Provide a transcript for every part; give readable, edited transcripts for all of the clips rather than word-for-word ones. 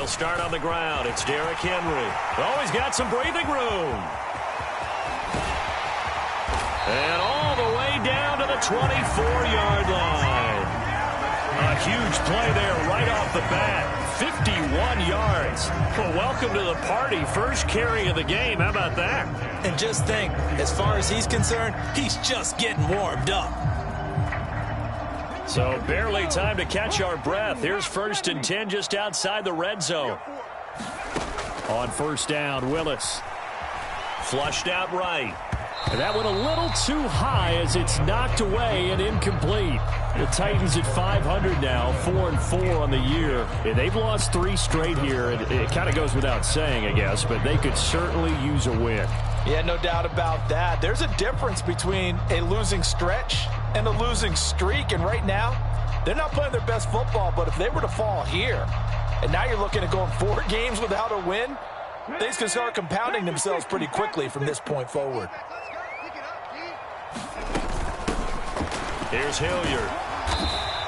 They'll start on the ground. It's Derrick Henry. Oh, he's got some breathing room. And all the way down to the 24-yard line. A huge play there right off the bat. 51 yards. Well, welcome to the party. First carry of the game. How about that? And just think, as far as he's concerned, he's just getting warmed up. So barely time to catch our breath. Here's 1st and 10 just outside the red zone. On first down, Willis. Flushed out right. And that went a little too high as it's knocked away and incomplete. The Titans at 500 now, 4-4 on the year. And they've lost 3 straight here. It kind of goes without saying, I guess, but they could certainly use a win. Yeah, no doubt about that. There's a difference between a losing stretch and a losing streak. And right now, they're not playing their best football. But if they were to fall here, and now you're looking at going 4 games without a win, things can start compounding themselves pretty quickly from this point forward. Here's Hilliard.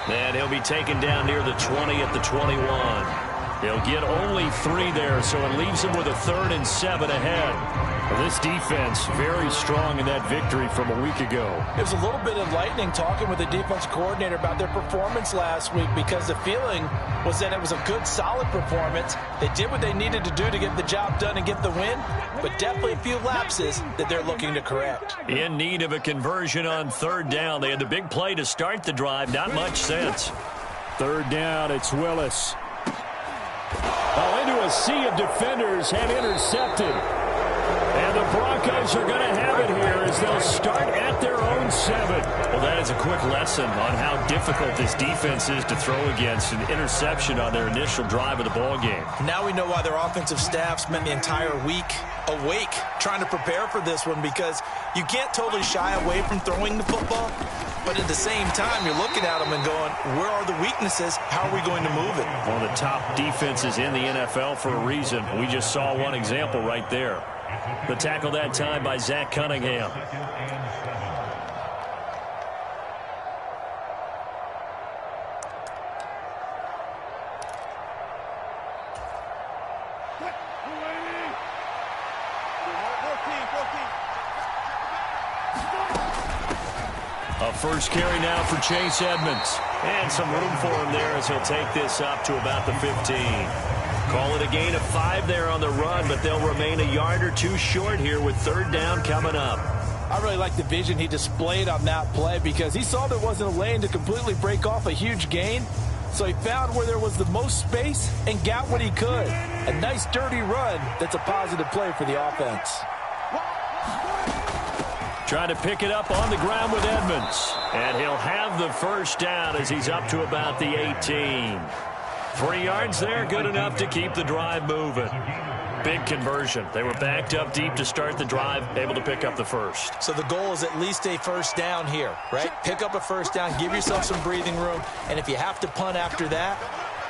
And he'll be taken down near the 20 at the 21. He'll get only 3 there, so it leaves him with a 3rd and 7 ahead. Well, this defense very strong in that victory from a week ago. It was a little bit enlightening talking with the defense coordinator about their performance last week, because the feeling was that it was a good, solid performance. They did what they needed to do to get the job done and get the win, but definitely a few lapses that they're looking to correct. In need of a conversion on 3rd down. They had the big play to start the drive. Not much sense. 3rd down, it's Willis. Oh, into a sea of defenders, and intercepted. And the Broncos are going to have it here as they'll start at their own 7. Well, that is a quick lesson on how difficult this defense is to throw against. An interception on their initial drive of the ball game. Now we know why their offensive staff spent the entire week awake trying to prepare for this one, because you can't totally shy away from throwing the football, but at the same time you're looking at them and going, where are the weaknesses? How are we going to move it? One of the top defenses in the NFL for a reason. We just saw one example right there. The tackle that time by Zach Cunningham. A first carry now for Chase Edmonds. And some room for him there as he'll take this up to about the 15. Call it a gain of 5 there on the run, but they'll remain a yard or 2 short here with 3rd down coming up. I really like the vision he displayed on that play, because he saw there wasn't a lane to completely break off a huge gain. So he found where there was the most space and got what he could. A nice dirty run that's a positive play for the offense. Trying to pick it up on the ground with Edmonds. And he'll have the first down as he's up to about the 18. 3 yards there, good enough to keep the drive moving. Big conversion. They were backed up deep to start the drive, able to pick up the first. So the goal is at least a first down here, right? Pick up a first down, give yourself some breathing room, and if you have to punt after that,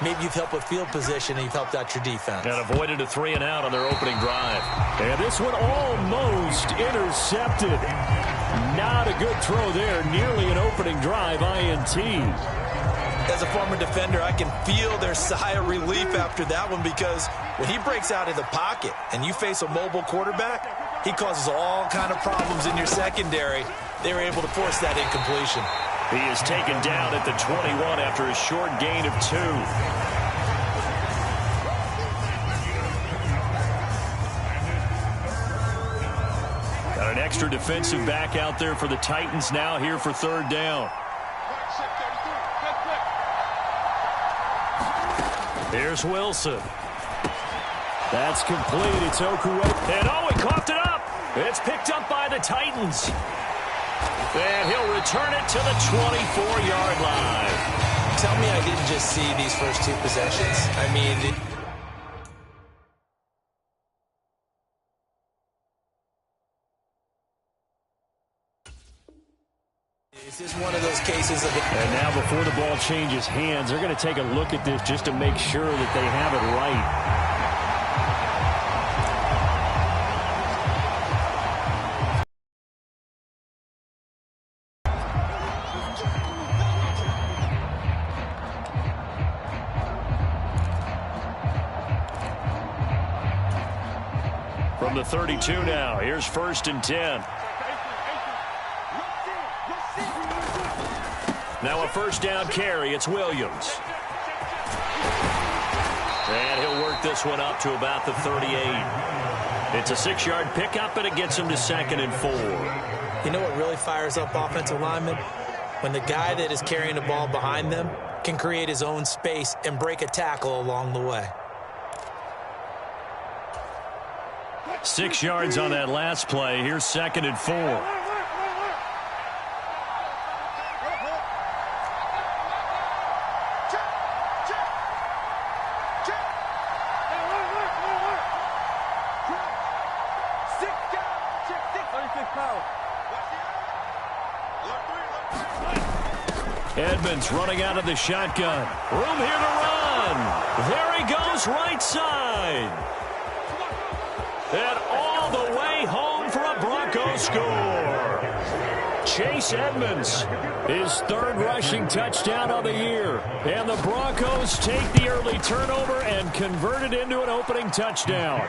maybe you've helped with field position and you've helped out your defense. And avoided a 3-and-out on their opening drive. And this one almost intercepted. Not a good throw there. Nearly an opening drive INT. As a former defender, I can feel their sigh of relief after that one, because when he breaks out of the pocket and you face a mobile quarterback, he causes all kind of problems in your secondary. They were able to force that incompletion. He is taken down at the 21 after a short gain of 2. Got an extra defensive back out there for the Titans now here for 3rd down. Here's Wilson. That's complete. It's Okuekwueme. And oh, he coughed it up. It's picked up by the Titans. And he'll return it to the 24-yard line. Tell me I didn't just see these first 2 possessions. I mean, is this one of those cases of... And now before the ball changes hands, they're going to take a look at this just to make sure that they have it right. From the 32 now, here's 1st and 10. Now a 1st down carry. It's Williams. And he'll work this one up to about the 38. It's a 6-yard pickup, and it gets him to 2nd and 4. You know what really fires up offensive linemen? When the guy that is carrying the ball behind them can create his own space and break a tackle along the way. 6 yards on that last play. Here's 2nd and 4. Edmonds running out of the shotgun. Room here to run. There he goes, right side. And all the way home for a Broncos score. Chase Edmonds, his 3rd rushing touchdown of the year. And the Broncos take the early turnover and convert it into an opening touchdown.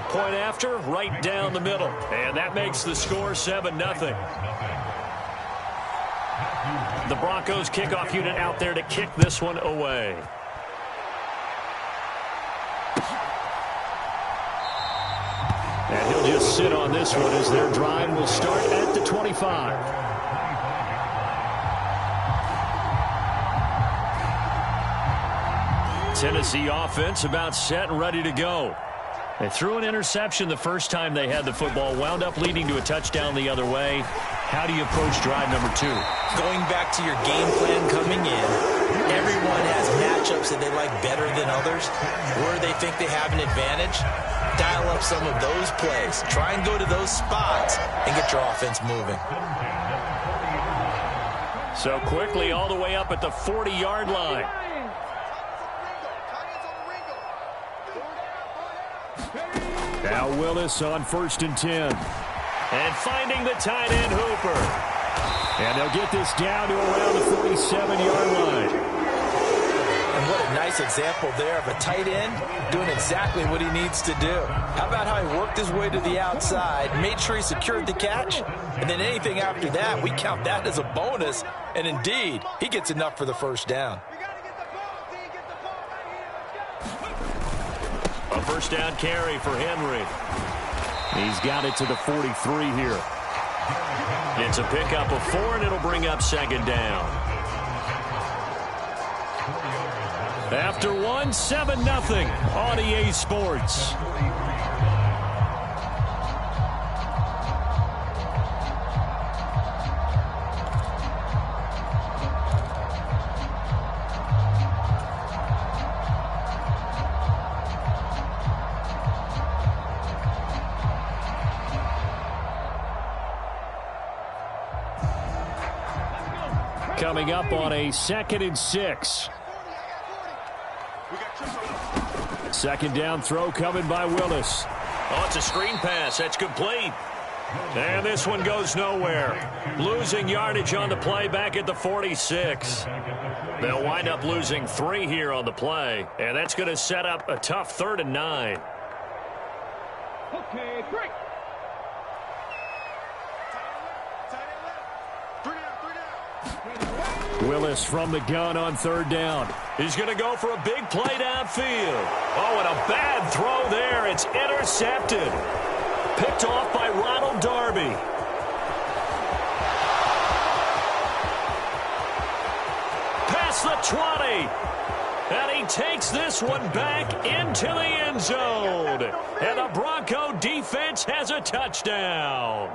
Point after, right down the middle. And that makes the score 7-0. The Broncos kickoff unit out there to kick this one away. And he'll just sit on this one as their drive will start at the 25. Tennessee offense about set and ready to go. They threw an interception the first time they had the football, wound up leading to a touchdown the other way. How do you approach drive number 2? Going back to your game plan coming in, everyone has matchups that they like better than others. Where they think they have an advantage, dial up some of those plays. Try and go to those spots and get your offense moving. So quickly all the way up at the 40-yard line. Now Willis on 1st and 10. And finding the tight end Hooper. And they'll get this down to around the 47-yard line. And what a nice example there of a tight end doing exactly what he needs to do. How about how he worked his way to the outside, made sure he secured the catch, and then anything after that, we count that as a bonus. And indeed, he gets enough for the 1st down. A 1st down carry for Henry. He's got it to the 43 here. It's a pickup of 4, and it'll bring up 2nd down. After 1, 7-0 on EA Sports. Coming up on a 2nd and 6. 2nd down throw coming by Willis. Oh, it's a screen pass. That's complete. And this one goes nowhere. Losing yardage on the play back at the 46. They'll wind up losing 3 here on the play. And that's going to set up a tough 3rd and 9. Okay, break. Willis from the gun on 3rd down. He's going to go for a big play downfield. Oh, and a bad throw there. It's intercepted. Picked off by Ronald Darby. Past the 20. And he takes this one back into the end zone. And the Bronco defense has a touchdown.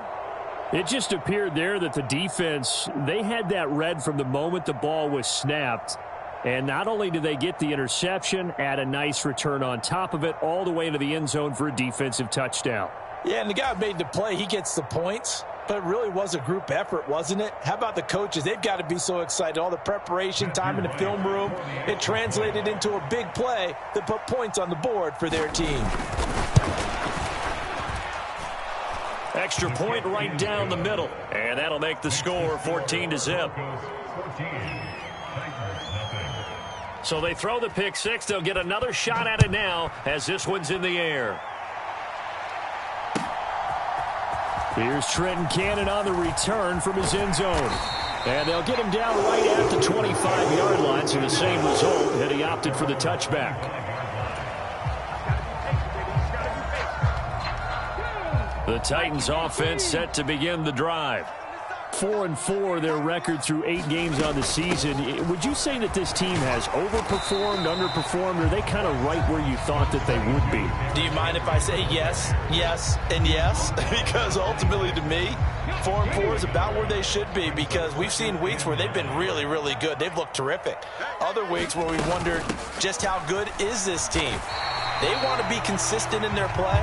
It just appeared there that the defense, they had that read from the moment the ball was snapped. And not only did they get the interception, add a nice return on top of it, all the way into the end zone for a defensive touchdown. Yeah, and the guy who made the play, he gets the points. But it really was a group effort, wasn't it? How about the coaches? They've got to be so excited. All the preparation time in the film room, it translated into a big play that put points on the board for their team. Extra point right down the middle. And that'll make the score 14-0. So they throw the pick six. They'll get another shot at it now as this one's in the air. Here's Trenton Cannon on the return from his end zone. And they'll get him down right at the 25-yard line, so the same result, and he opted for the touchback. The Titans offense set to begin the drive. 4-4 their record through 8 games on the season. Would you say that this team has overperformed, underperformed, or are they kind of right where you thought that they would be? Do you mind if I say yes, yes, and yes? Because ultimately to me, 4-4 is about where they should be, because we've seen weeks where they've been really, really good. They've looked terrific. Other weeks where we wondered just how good is this team. They want to be consistent in their play,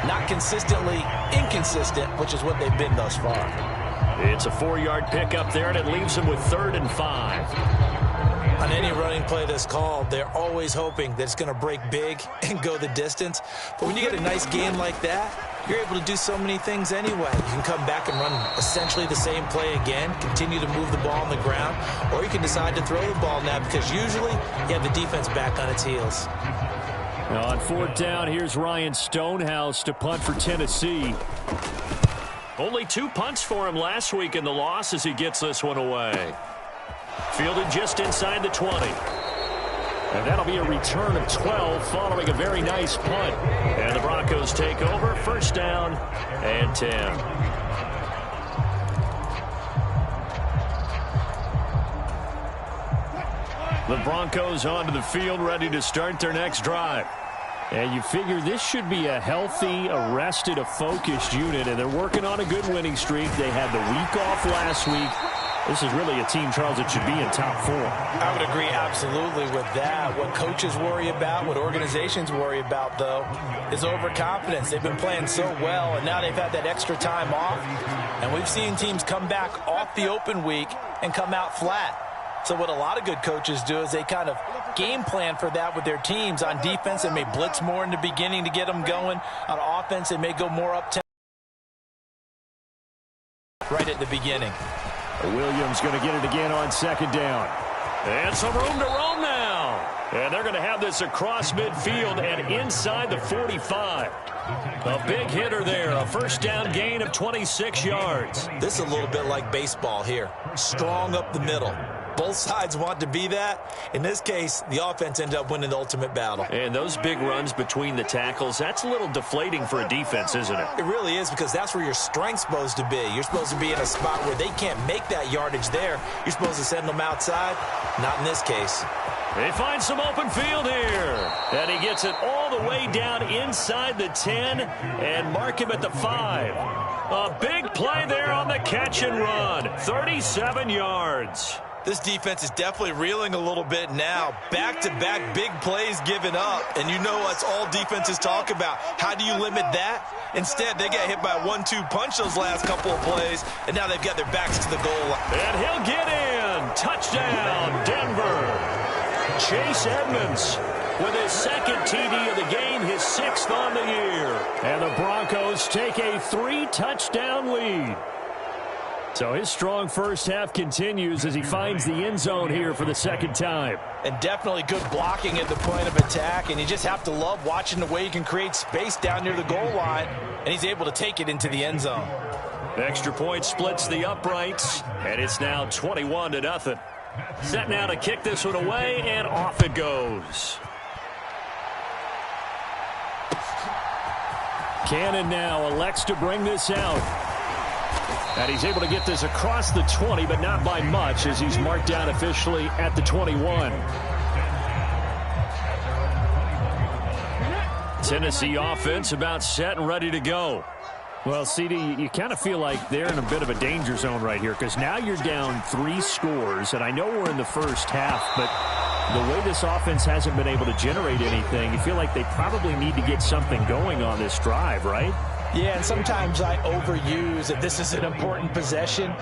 not consistently inconsistent, which is what they've been thus far. It's a 4-yard pickup there, and it leaves them with 3rd and 5. On any running play that's called, they're always hoping that it's going to break big and go the distance. But when you get a nice game like that, you're able to do so many things anyway. You can come back and run essentially the same play again, continue to move the ball on the ground, or you can decide to throw the ball now because usually you have the defense back on its heels. Now on 4th down, here's Ryan Stonehouse to punt for Tennessee. Only 2 punts for him last week in the loss as he gets this one away. Fielded just inside the 20. And that'll be a return of 12 following a very nice punt. And the Broncos take over, 1st down and 10. The Broncos onto the field, ready to start their next drive. And you figure this should be a healthy, a focused unit, and they're working on a good winning streak. They had the week off last week. This is really a team, Charles, that should be in top 4. I would agree absolutely with that. What coaches worry about, what organizations worry about, though, is overconfidence. They've been playing so well, and now they've had that extra time off. And we've seen teams come back off the open week and come out flat. So what a lot of good coaches do is they kind of game plan for that with their teams. On defense, they may blitz more in the beginning to get them going. On offense, they may go more up tempo right at the beginning. Williams going to get it again on 2nd down. And some room to roam now. And they're going to have this across midfield and inside the 45. A big hitter there, a 1st down gain of 26 yards. This is a little bit like baseball here. Strong up the middle. Both sides want to be that. In this case, the offense ended up winning the ultimate battle. And those big runs between the tackles, that's a little deflating for a defense, isn't it? It really is, because that's where your strength's supposed to be. You're supposed to be in a spot where they can't make that yardage there. You're supposed to send them outside. Not in this case. They find some open field here. And he gets it all the way down inside the 10 and mark him at the 5. A big play there on the catch and run. 37 yards. This defense is definitely reeling a little bit now. Back-to-back big plays given up. And you know that's all defenses talk about. How do you limit that? Instead, they got hit by a 1-2 punch those last couple of plays, and now they've got their backs to the goal line. And he'll get in. Touchdown, Denver. Chase Edmonds with his 2nd TD of the game, his 6th on the year. And the Broncos take a 3-touchdown lead. So his strong first half continues as he finds the end zone here for the 2nd time. And definitely good blocking at the point of attack, and you just have to love watching the way he can create space down near the goal line, and he's able to take it into the end zone. Extra point splits the uprights, and it's now 21-0. Set now to kick this one away, and off it goes. Cannon now elects to bring this out. And he's able to get this across the 20, but not by much, as he's marked down officially at the 21. Tennessee offense about set and ready to go. Well, CD, you kind of feel like they're in a bit of a danger zone right here, because now you're down 3 scores, and I know we're in the first half, but the way this offense hasn't been able to generate anything, you feel like they probably need to get something going on this drive, right? Yeah, and sometimes I overuse that this is an important possession,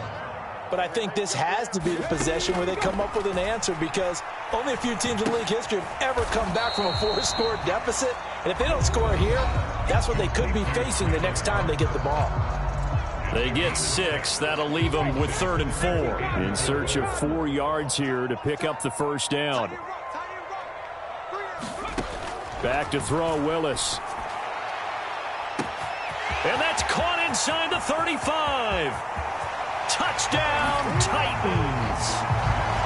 but I think this has to be the possession where they come up with an answer, because only a few teams in league history have ever come back from a 4-score deficit, and if they don't score here, that's what they could be facing the next time they get the ball. They get 6. That'll leave them with 3rd and 4. In search of 4 yards here to pick up the 1st down. Back to throw, Willis. And that's caught inside the 35. Touchdown, Titans.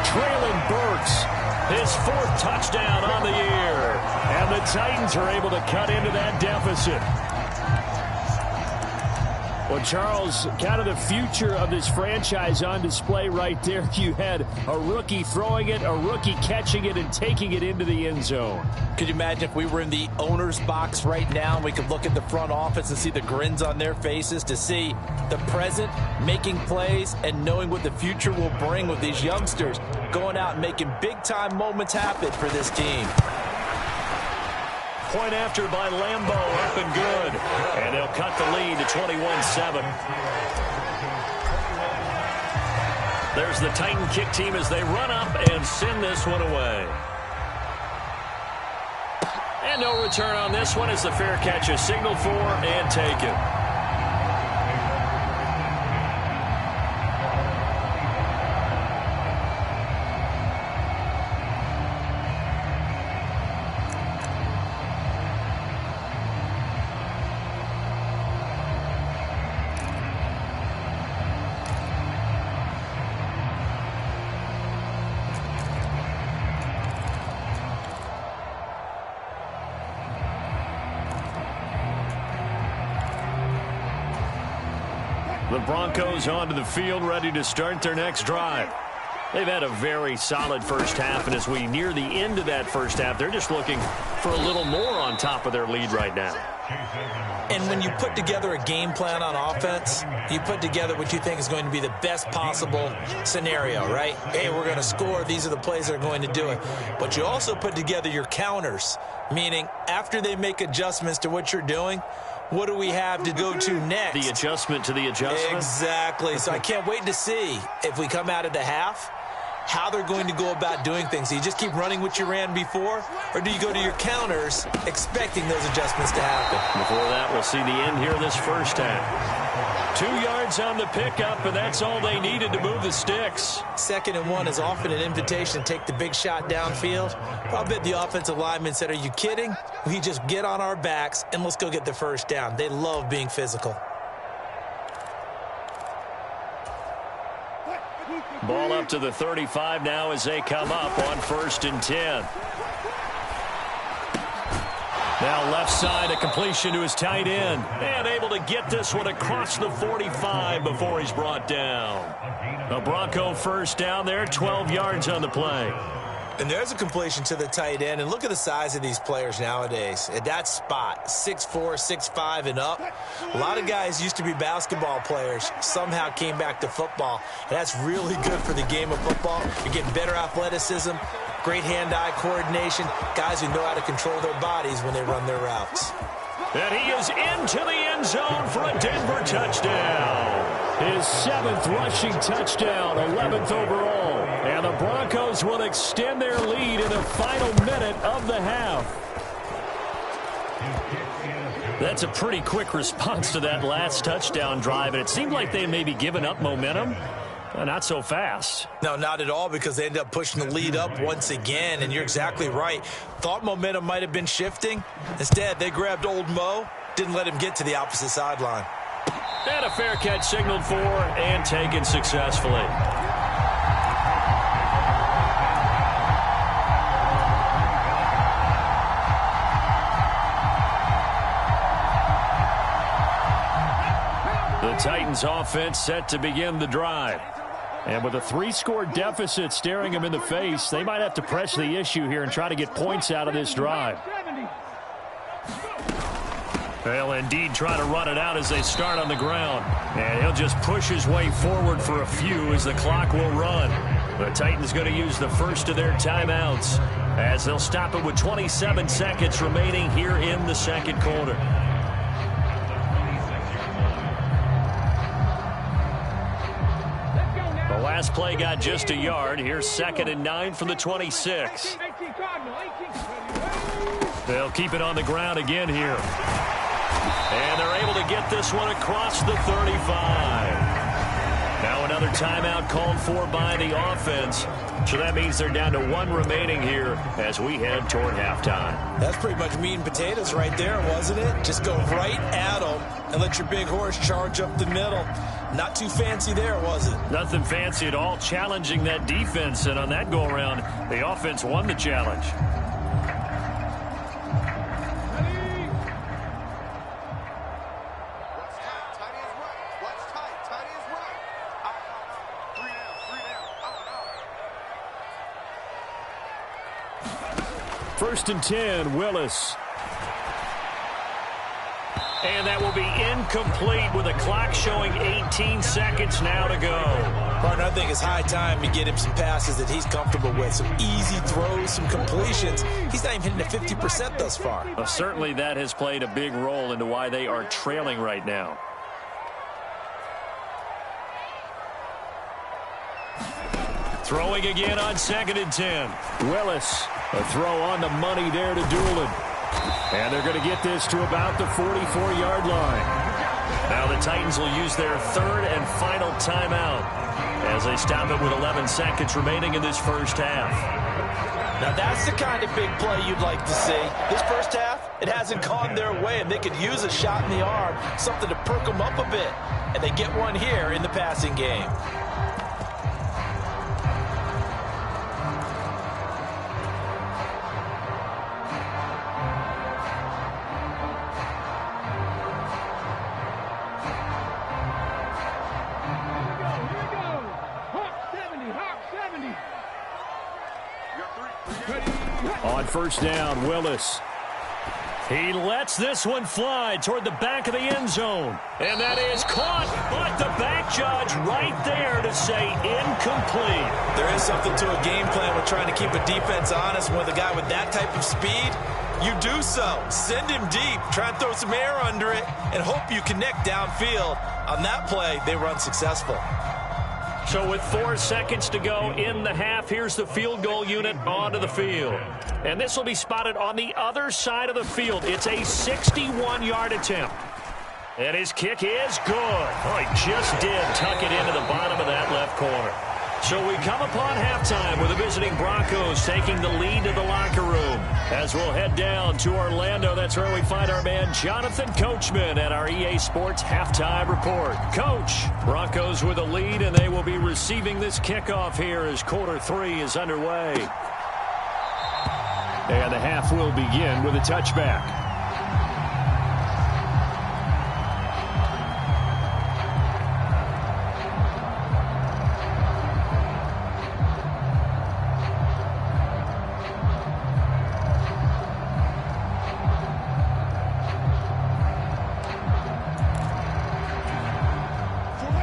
Traylon Burks, his 4th touchdown on the year. And the Titans are able to cut into that deficit. Well, Charles, kind of the future of this franchise on display right there. You had a rookie throwing it, a rookie catching it, and taking it into the end zone. Could you imagine if we were in the owner's box right now and we could look at the front office and see the grins on their faces, to see the present making plays and knowing what the future will bring with these youngsters going out and making big-time moments happen for this team. Point after by Lambeau, up and good. And they'll cut the lead to 21-7. There's the Titan kick team as they run up and send this one away. And no return on this one as the fair catch is signaled for and taken. The Broncos onto the field, ready to start their next drive. They've had a very solid first half, and as we near the end of that first half, they're just looking for a little more on top of their lead right now. And when you put together a game plan on offense, you put together what you think is going to be the best possible scenario, right? Hey, we're going to score. These are the plays that are going to do it. But you also put together your counters, meaning after they make adjustments to what you're doing, what do we have to go to next? The adjustment to the adjustment? Exactly. So I can't wait to see if we come out of the half, how they're going to go about doing things. Do you just keep running what you ran before, or do you go to your counters expecting those adjustments to happen? Before that, we'll see the end here of this first half. 2 yards on the pickup, and that's all they needed to move the sticks. 2nd and 1 is often an invitation to take the big shot downfield. I bet the offensive lineman said, are you kidding? We just get on our backs and let's go get the first down. They love being physical. Ball up to the 35 now as they come up on 1st and 10. Now left side, a completion to his tight end. And able to get this one across the 45 before he's brought down. A Bronco first down there, 12 yards on the play. And there's a completion to the tight end. And look at the size of these players nowadays. At that spot, 6'4", 6'5", and up. A lot of guys used to be basketball players, somehow came back to football. And that's really good for the game of football. You're getting better athleticism, great hand-eye coordination, guys who know how to control their bodies when they run their routes. And he is into the end zone for a Denver touchdown. His 7th rushing touchdown, 11th overall. And the Broncos will extend their lead in the final minute of the half. That's a pretty quick response to that last touchdown drive, and it seemed like they may be giving up momentum. Not so fast. No, not at all, because they ended up pushing the lead up once again, and you're exactly right. Thought momentum might have been shifting. Instead, they grabbed old Mo, didn't let him get to the opposite sideline. And a fair catch signaled for and taken successfully. The Titans offense set to begin the drive. And with a 3-score deficit staring them in the face, they might have to press the issue here and try to get points out of this drive. They'll indeed try to run it out as they start on the ground. And he'll just push his way forward for a few as the clock will run. The Titans going to use the first of their timeouts as they'll stop it with 27 seconds remaining here in the second quarter. The last play got just a yard. Here's 2nd and 9 from the 26. They'll keep it on the ground again here. And they're able to get this one across the 35. Now another timeout called for by the offense. So that means they're down to 1 remaining here as we head toward halftime. That's pretty much meat and potatoes right there, wasn't it? Just go right at them and let your big horse charge up the middle. Not too fancy there, was it? Nothing fancy at all, challenging that defense. And on that go-around, the offense won the challenge. First and 10, Willis. And that will be incomplete with the clock showing 18 seconds now to go. Partner, I think it's high time to get him some passes that he's comfortable with. Some easy throws, some completions. He's not even hitting at 50% thus far. Well, certainly that has played a big role into why they are trailing right now. Throwing again on 2nd and 10. Willis, a throw on the money there to Doolin. And they're going to get this to about the 44-yard line. Now the Titans will use their 3rd and final timeout as they stop it with 11 seconds remaining in this first half. Now that's the kind of big play you'd like to see. This first half, it hasn't gone their way, and they could use a shot in the arm, something to perk them up a bit. And they get one here in the passing game. On first down, Willis. He lets this one fly toward the back of the end zone. And that is caught, but the back judge right there to say incomplete. There is something to a game plan with trying to keep a defense honest with a guy with that type of speed. You do so. Send him deep. Try and throw some air under it and hope you connect downfield. On that play, they run successful. So with 4 seconds to go in the half, here's the field goal unit onto the field. And this will be spotted on the other side of the field. It's a 61-yard attempt. And his kick is good. Oh, he just did tuck it into the bottom of that left corner. So we come upon halftime with the visiting Broncos taking the lead to the locker room. As we'll head down to Orlando, that's where we find our man Jonathan Coachman at our EA Sports Halftime Report. Coach, Broncos with a lead, and they will be receiving this kickoff here as quarter 3 is underway. And the half will begin with a touchback.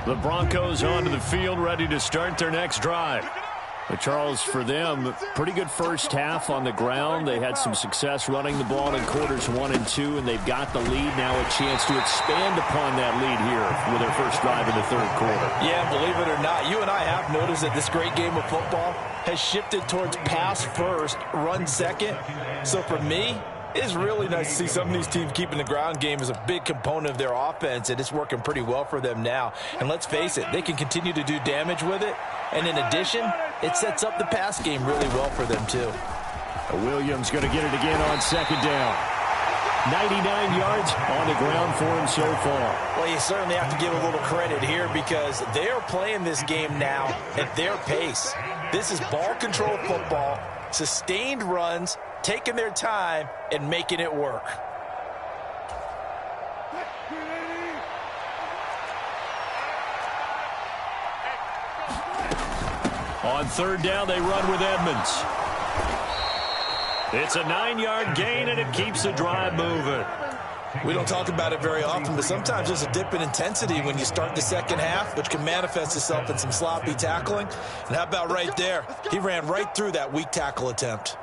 The Broncos onto the field, ready to start their next drive. But Charles, for them, pretty good first half on the ground. They had some success running the ball in quarters 1 and 2, and they've got the lead now, a chance to expand upon that lead here with their first drive in the 3rd quarter. Yeah, believe it or not, you and I have noticed that this great game of football has shifted towards pass first, run second. So for me, it's really nice to see some of these teams keeping the ground game as a big component of their offense, and it's working pretty well for them now. And let's face it, they can continue to do damage with it. And in addition, it sets up the pass game really well for them, too. Williams going to get it again on 2nd down. 99 yards on the ground for him so far. Well, you certainly have to give a little credit here because they are playing this game now at their pace. This is ball control football, sustained runs, taking their time and making it work. On 3rd down, they run with Edmonds. It's a 9-yard gain, and it keeps the drive moving. We don't talk about it very often, but sometimes there's a dip in intensity when you start the second half, which can manifest itself in some sloppy tackling. And how about right there? He ran right through that weak tackle attempt.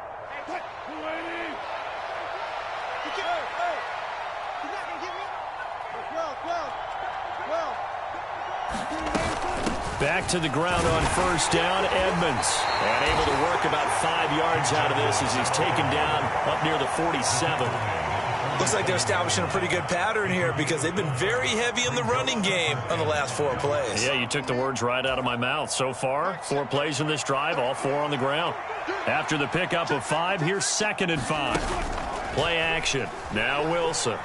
Back to the ground on 1st down, Edmonds. And able to work about 5 yards out of this as he's taken down up near the 47. Looks like they're establishing a pretty good pattern here because they've been very heavy in the running game on the last 4 plays. Yeah, you took the words right out of my mouth. So far, 4 plays in this drive, all 4 on the ground. After the pickup of 5, here's 2nd and 5. Play action. Now Wilson.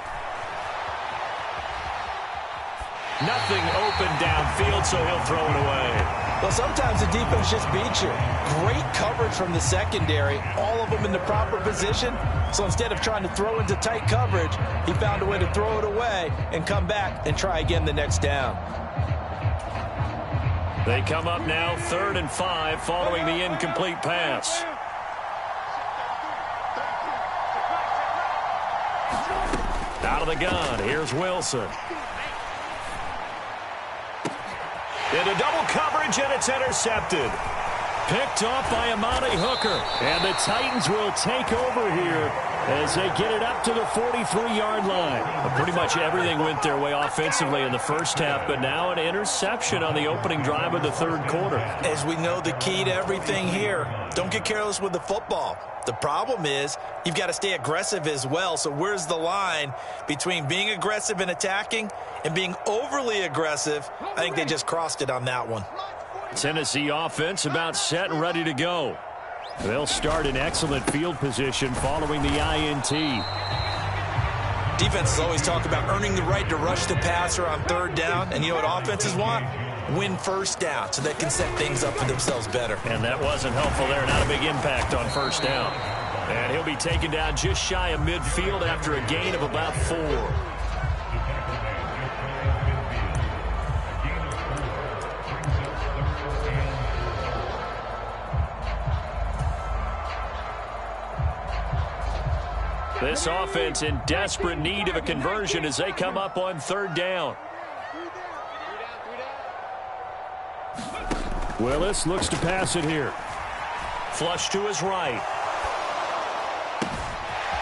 Nothing open downfield, so he'll throw it away. Well, sometimes the defense just beats you. Great coverage from the secondary, all of them in the proper position. So instead of trying to throw into tight coverage, he found a way to throw it away and come back and try again the next down. They come up now 3rd and 5 following the incomplete pass. Out of the gun, here's Wilson. Into double coverage, and it's intercepted. Picked off by Amani Hooker. And the Titans will take over here as they get it up to the 43-yard line. Well, pretty much everything went their way offensively in the first half, but now an interception on the opening drive of the 3rd quarter. As we know, the key to everything here, don't get careless with the football. The problem is you've got to stay aggressive as well. So where's the line between being aggressive and attacking and being overly aggressive? I think they just crossed it on that one. Tennessee offense about set and ready to go. They'll start in excellent field position following the INT. Defenses always talk about earning the right to rush the passer on 3rd down. And you know what offenses want? Win 1st down so they can set things up for themselves better. And that wasn't helpful there. Not a big impact on 1st down. And he'll be taken down just shy of midfield after a gain of about 4. This offense in desperate need of a conversion as they come up on 3rd down. Willis looks to pass it here. Flush to his right.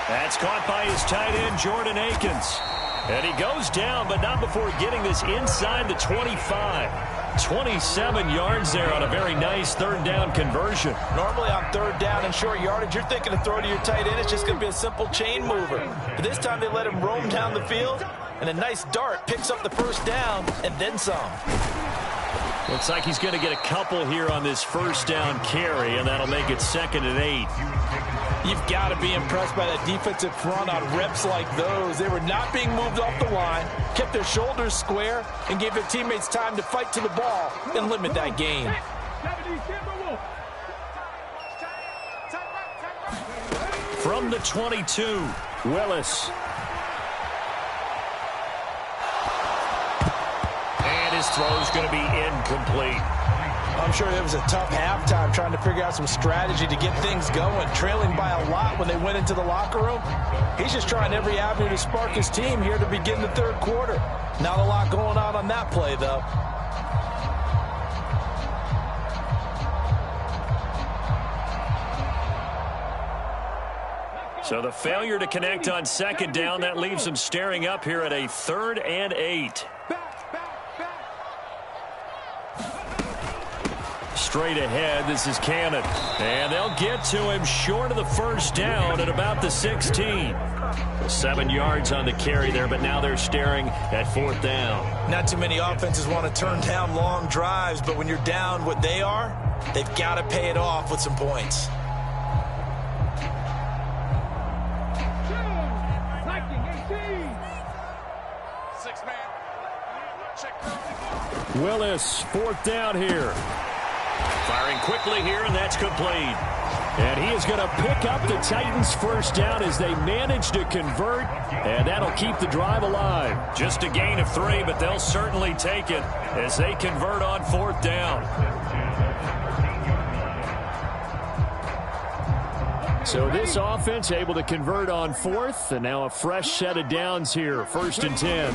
That's caught by his tight end, Jordan Akins. And he goes down, but not before getting this inside the 25. 27 yards there on a very nice 3rd down conversion. Normally on 3rd down and short yardage, you're thinking to throw to your tight end. It's just going to be a simple chain mover. But this time they let him roam down the field, and a nice dart picks up the 1st down and then some. Looks like he's going to get a couple here on this 1st down carry, and that'll make it 2nd and 8. You've got to be impressed by that defensive front on reps like those. They were not being moved off the line, kept their shoulders square, and gave their teammates time to fight to the ball and limit that gain. From the 22, Willis. And his throw's going to be incomplete. I'm sure it was a tough halftime trying to figure out some strategy to get things going, trailing by a lot when they went into the locker room. He's just trying every avenue to spark his team here to begin the 3rd quarter. Not a lot going on that play, though. So the failure to connect on 2nd down, that leaves him staring up here at a 3rd and 8. Straight ahead, this is Cannon. And they'll get to him short of the 1st down at about the 16. 7 yards on the carry there, but now they're staring at 4th down. Not too many offenses want to turn down long drives, but when you're down what they are, they've got to pay it off with some points. Willis, 4th down here. Firing quickly here, and that's complete. And he is going to pick up the Titans' 1st down as they manage to convert, and that'll keep the drive alive. Just a gain of 3, but they'll certainly take it as they convert on 4th down. So this offense able to convert on 4th, and now a fresh set of downs here, 1st and 10.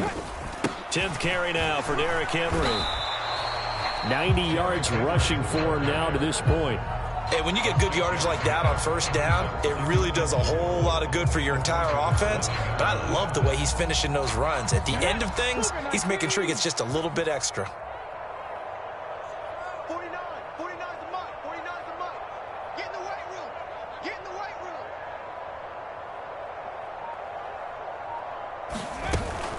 10th carry now for Derrick Henry. 90 yards rushing for him now to this point. Hey, when you get good yardage like that on 1st down, it really does a whole lot of good for your entire offense. But I love the way he's finishing those runs. At the end of things, he's making sure he gets just a little bit extra. 49's the mic. 49's the mic. Get in the weight room. Get in the weight room.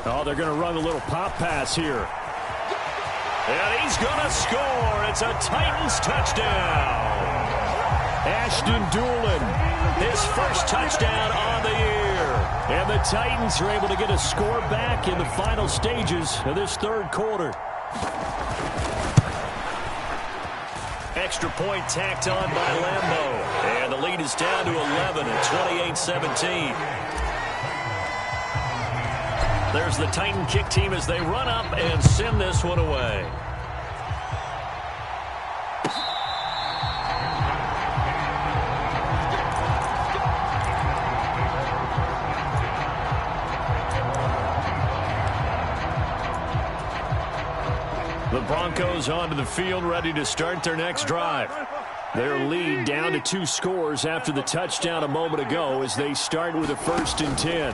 Oh, they're going to run a little pop pass here. And he's going to score. It's a Titans touchdown. Ashton Doolin, his first touchdown on the year. And the Titans are able to get a score back in the final stages of this third quarter. Extra point tacked on by Lambeau. And the lead is down to 11 at 28-17. There's the Titan kick team as they run up and send this one away. The Broncos onto the field, ready to start their next drive. Their lead down to 2 scores after the touchdown a moment ago as they start with a 1st and 10.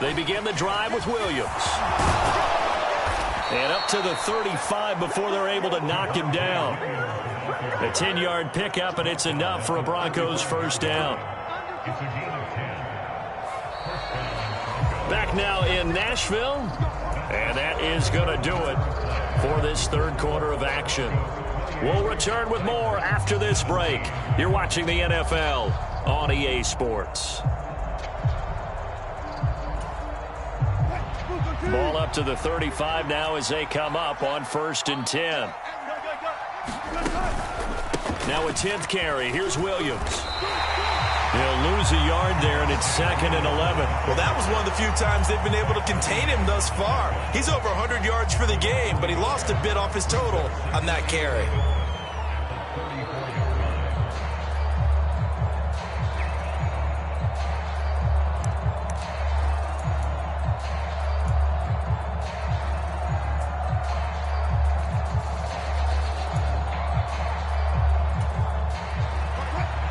They begin the drive with Williams. And up to the 35 before they're able to knock him down. A 10-yard pickup, and it's enough for a Broncos 1st down. Back now in Nashville. And that is going to do it for this third quarter of action. We'll return with more after this break. You're watching the NFL on EA Sports. Ball up to the 35 now as they come up on 1st and 10. Now a 10th carry. Here's Williams. He'll lose a yard there, and it's 2nd and 11. Well, that was one of the few times they've been able to contain him thus far. He's over 100 yards for the game, but he lost a bit off his total on that carry.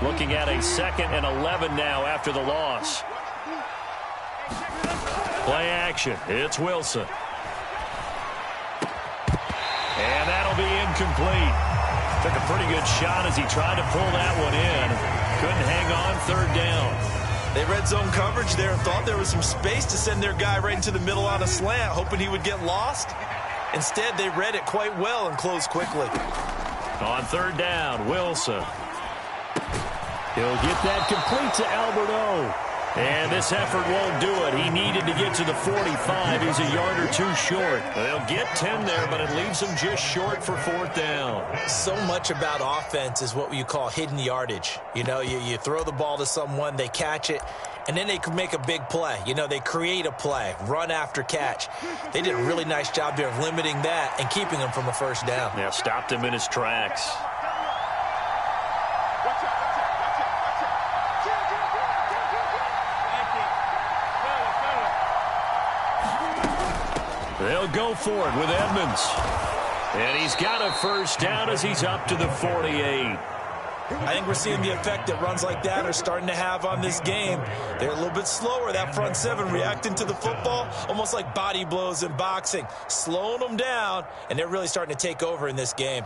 Looking at a 2nd and 11 now after the loss. Play action. It's Wilson. And that'll be incomplete. Took a pretty good shot as he tried to pull that one in. Couldn't hang on 3rd down. They red zone coverage there and thought there was some space to send their guy right into the middle on a slant, hoping he would get lost. Instead, they read it quite well and closed quickly. On 3rd down, Wilson. He'll get that complete to Alberto. And this effort won't do it. He needed to get to the 45. He's a yard or 2 short. They'll get 10 there, but it leaves him just short for 4th down. So much about offense is what you call hidden yardage. You know, you throw the ball to someone, they catch it, and then they can make a big play. You know, they create a play, run after catch. They did a really nice job there of limiting that and keeping him from a 1st down. Yeah, stopped him in his tracks. They'll go for it with Edmonds. And he's got a 1st down as he's up to the 48. I think we're seeing the effect that runs like that are starting to have on this game. They're a little bit slower, that front 7, reacting to the football, almost like body blows in boxing, slowing them down, and they're really starting to take over in this game.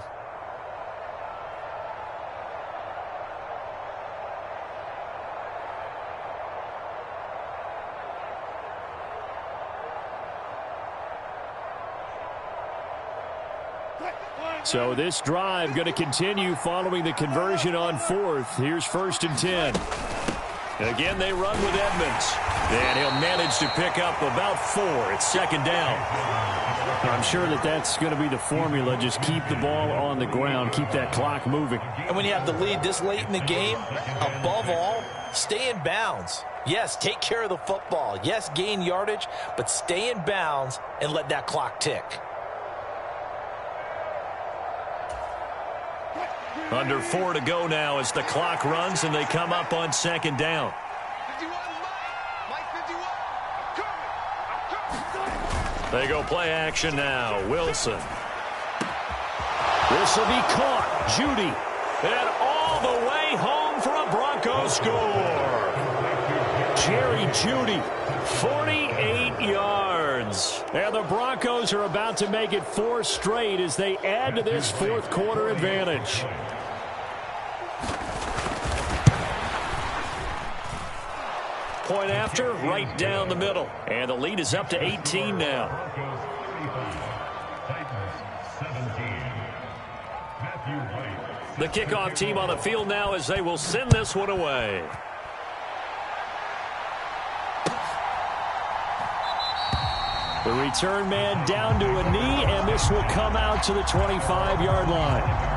So this drive going to continue following the conversion on 4th. Here's 1st and 10. Again, they run with Edmonds. And he'll manage to pick up about 4. It's 2nd down. I'm sure that's going to be the formula. Just keep the ball on the ground. Keep that clock moving. And when you have the lead this late in the game, above all, stay in bounds. Yes, take care of the football. Yes, gain yardage, but stay in bounds and let that clock tick. Under 4 to go now as the clock runs and they come up on 2nd down. They go play action now. Wilson. This will be caught. Judy. And all the way home for a Broncos score. Jerry Judy. 48 yards. And the Broncos are about to make it 4 straight as they add to this 4th quarter advantage. point after, right down the middle. And the lead is up to 18 now. The kickoff team on the field now as they will send this one away. The return man down to a knee, and this will come out to the 25-yard line.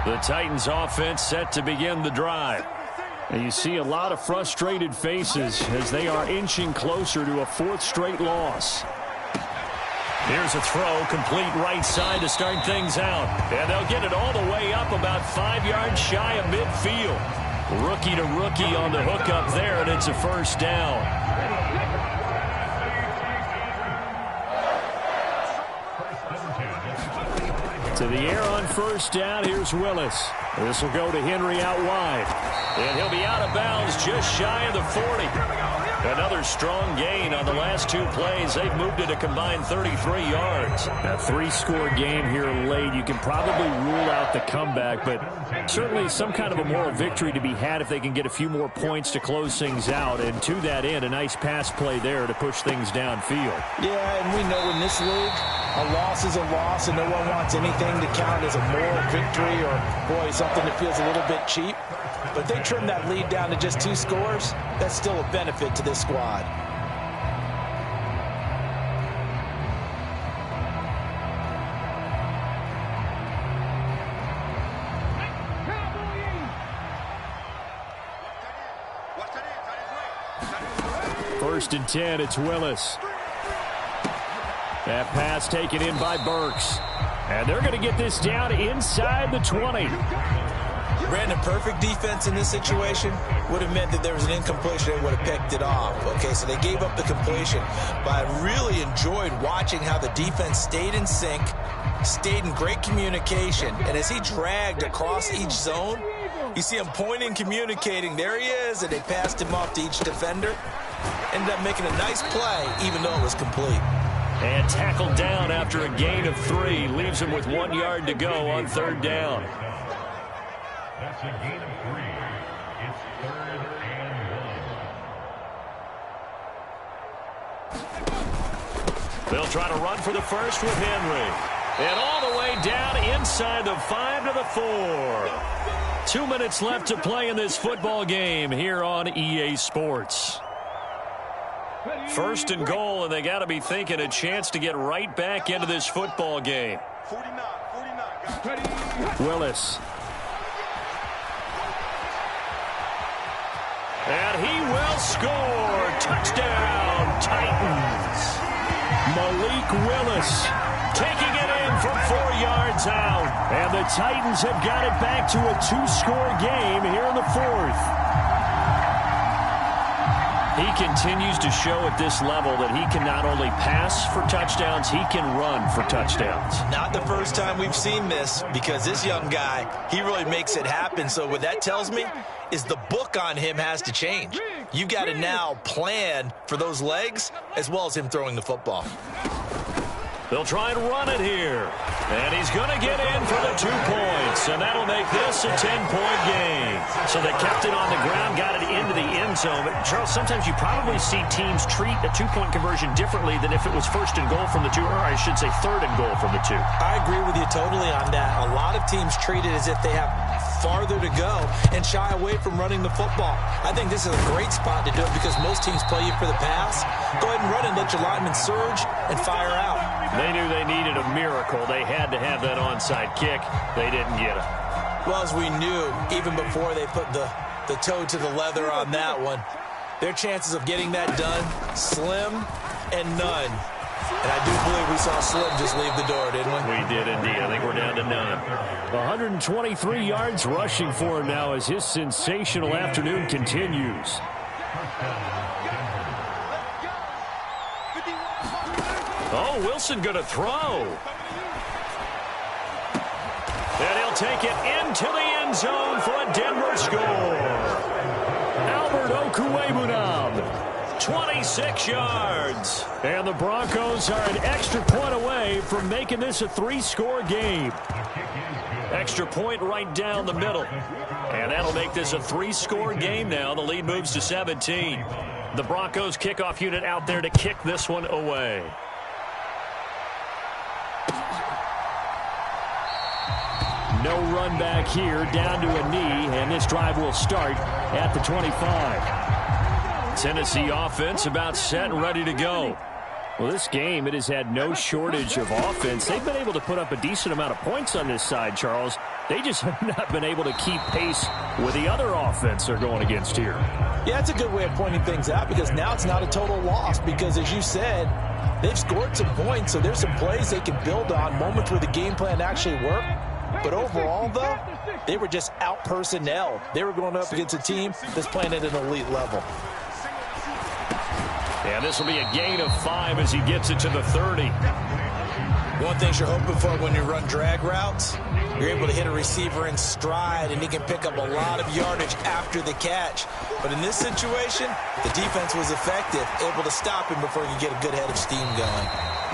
The Titans offense set to begin the drive. And you see a lot of frustrated faces as they are inching closer to a fourth straight loss. Here's a throw, complete right side to start things out. And they'll get it all the way up about 5 yards shy of midfield. Rookie to rookie on the hook up there, and it's a first down. To the air on first down, here's Willis. This will go to Henry out wide. And he'll be out of bounds just shy of the 40. Another strong gain on the last two plays. They've moved it a combined 33 yards. A three-score game here late. You can probably rule out the comeback, but certainly some kind of a moral victory to be had if they can get a few more points to close things out. And to that end, a nice pass play there to push things downfield. Yeah, and we know in this league, a loss is a loss, and no one wants anything to count as a moral victory or, boy, something that feels a little bit cheap. But if they trim that lead down to just 2 scores, that's still a benefit to this squad. First and 10, it's Willis. That pass taken in by Burks. And they're going to get this down inside the 20. Brandon, perfect defense in this situation would have meant that there was an incompletion and would have picked it off. Okay, so they gave up the completion. But I really enjoyed watching how the defense stayed in sync, stayed in great communication. And as he dragged across each zone, you see him pointing, communicating. There he is, and they passed him off to each defender. Ended up making a nice play, even though it was complete. And tackled down after a gain of 3. Leaves him with 1 yard to go on third down. That's a gain of 3. It's 3rd and 1. They'll try to run for the first with Henry. And all the way down inside the 5 to the 4. 2 minutes left to play in this football game here on EA Sports. First and goal, and they got to be thinking a chance to get right back into this football game. 49. Willis. And he will score. Touchdown, Titans. Malik Willis Taking it in from 4 yards out. And the Titans have got it back to a 2-score game here in the 4th. He continues to show at this level that he can not only pass for touchdowns, he can run for touchdowns. Not the first time we've seen this, because this young guy, he really makes it happen. So what that tells me is the book on him has to change. You got to now plan for those legs as well as him throwing the football. They'll try and run it here. And he's going to get in for the 2 points. And that'll make this a 10-point game. So they kept it on the ground, got it into the end zone. But, Charles, sometimes you probably see teams treat a 2-point conversion differently than if it was first and goal from the 2, or I should say third and goal from the 2. I agree with you totally on that. A lot of teams treat it as if they have farther to go and shy away from running the football. I think this is a great spot to do it because most teams play you for the pass. Go ahead and run it, let your linemen surge and fire out. They knew they needed a miracle. They had to have that onside kick. They didn't get it. Well, as we knew, even before they put the toe to the leather on that one, their chances of getting that done, slim and none. And I do believe we saw Slim just leave the door, didn't we? We did indeed. I think we're down to none. 123 yards rushing for him now as his sensational afternoon continues. Oh, Wilson going to throw. And he'll take it into the end zone for a Denver score. Albert Okwuegbunam, 26 yards. And the Broncos are an extra point away from making this a 3-score game. Extra point right down the middle. And that'll make this a 3-score game now. The lead moves to 17. The Broncos kickoff unit out there to kick this one away. No run back here, down to a knee, and this drive will start at the 25. Tennessee offense about set and ready to go. Well, this game, it has had no shortage of offense. They've been able to put up a decent amount of points on this side, Charles. They just have not been able to keep pace with the other offense they're going against here. Yeah, that's a good way of pointing things out because now it's not a total loss because, as you said, they've scored some points, so there's some plays they can build on, moments where the game plan actually worked. But overall, though, they were just out-personnel. They were going up against a team that's playing at an elite level. And this will be a gain of 5 as he gets it to the 30. One thing you're hoping for when you run drag routes, you're able to hit a receiver in stride, and he can pick up a lot of yardage after the catch. But in this situation, the defense was effective, able to stop him before he could get a good head of steam going.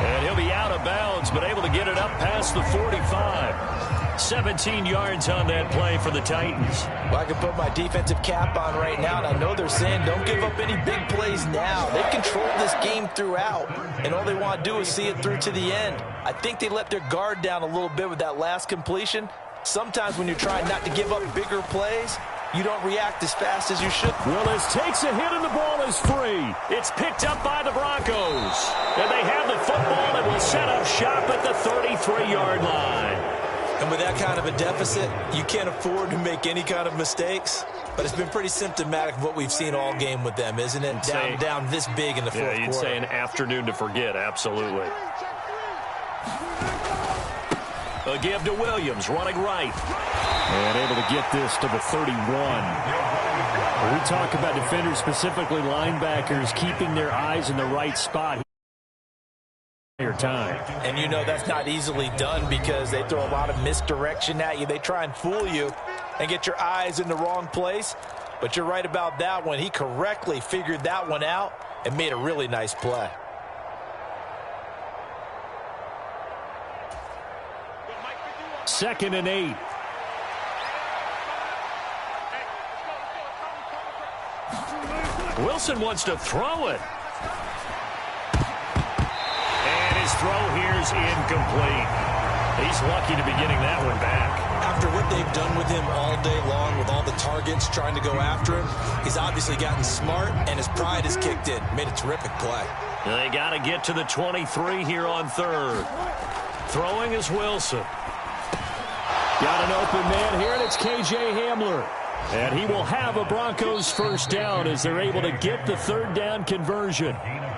And he'll be out of bounds, but able to get it up past the 45. 17 yards on that play for the Titans. Well, I can put my defensive cap on right now, and I know they're saying don't give up any big plays now. They've controlled this game throughout, and all they want to do is see it through to the end. I think they let their guard down a little bit with that last completion. Sometimes when you're trying not to give up bigger plays, you don't react as fast as you should. Willis takes a hit and the ball is free. It's picked up by the Broncos. And they have the football and will set up shop at the 33-yard line. And with that kind of a deficit, you can't afford to make any kind of mistakes. But it's been pretty symptomatic of what we've seen all game with them, isn't it? Down this big in the fourth quarter. Yeah, you'd say an afternoon to forget, absolutely. A give to Williams, running right. And able to get this to the 31. When we talk about defenders, specifically linebackers, keeping their eyes in the right spot. Time. And you know that's not easily done because they throw a lot of misdirection at you. They try and fool you and get your eyes in the wrong place. But you're right about that one. He correctly figured that one out and made a really nice play. Second and 8. Wilson wants to throw it. Throw here's incomplete. He's lucky to be getting that one back. After what they've done with him all day long with all the targets trying to go after him, he's obviously gotten smart and his pride has kicked in. Made a terrific play. They got to get to the 23 here on third. Throwing is Wilson. Got an open man here, and it's K.J. Hamler. And he will have a Broncos first down as they're able to get the third down conversion.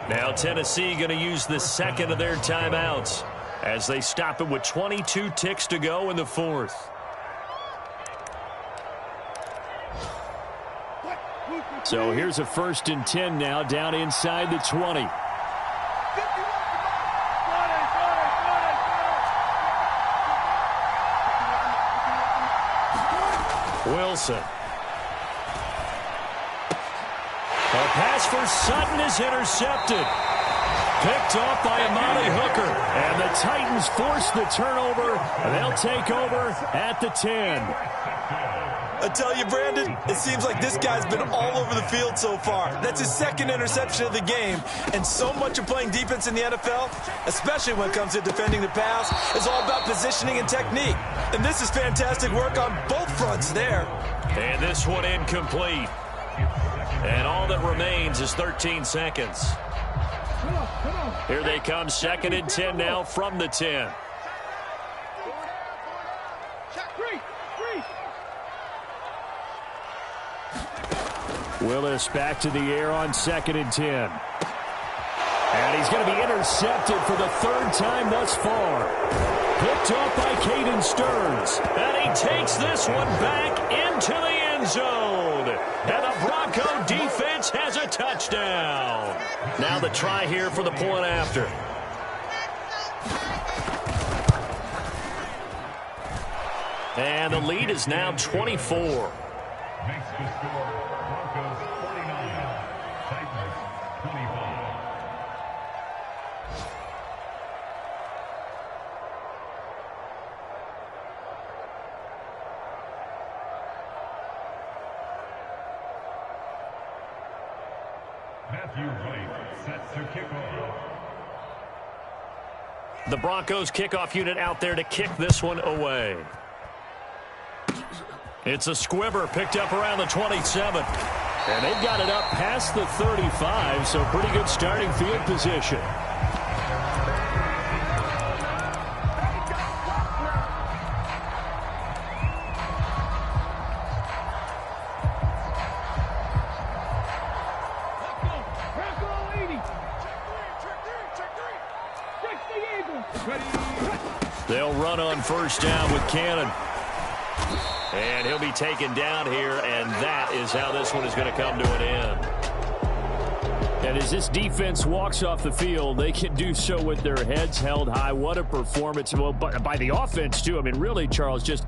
Now Tennessee going to use the second of their timeouts as they stop it with 22 ticks to go in the fourth. So here's a 1st and 10 now down inside the 20. Wilson. A pass for Sutton is intercepted. Picked off by Amani Hooker. And the Titans force the turnover. And they'll take over at the 10. I tell you, Brandon, it seems like this guy's been all over the field so far. That's his second interception of the game. And so much of playing defense in the NFL, especially when it comes to defending the pass, is all about positioning and technique. And this is fantastic work on both fronts there. And this one incomplete. And all that remains is 13 seconds. Here they come, 2nd and 10 now from the 10. Willis back to the air on 2nd and 10. And he's going to be intercepted for the 3rd time thus far. Picked off by Caden Stearns. And he takes this one back into the end zone. And the Bronco defense has a touchdown. Now the try here for the point after. And the lead is now 24. Makes the score Broncos 49, Titans 25. Matthew Wright sets to kick off. The Broncos kickoff unit out there to kick this one away. It's a squibber picked up around the 27. And they've got it up past the 35, so pretty good starting field position. They'll run on first down with Cannon. And he'll be taken down here, and that is how this one is going to come to an end. And as this defense walks off the field, they can do so with their heads held high. What a performance. Well, by the offense, too. I mean, really, Charles, just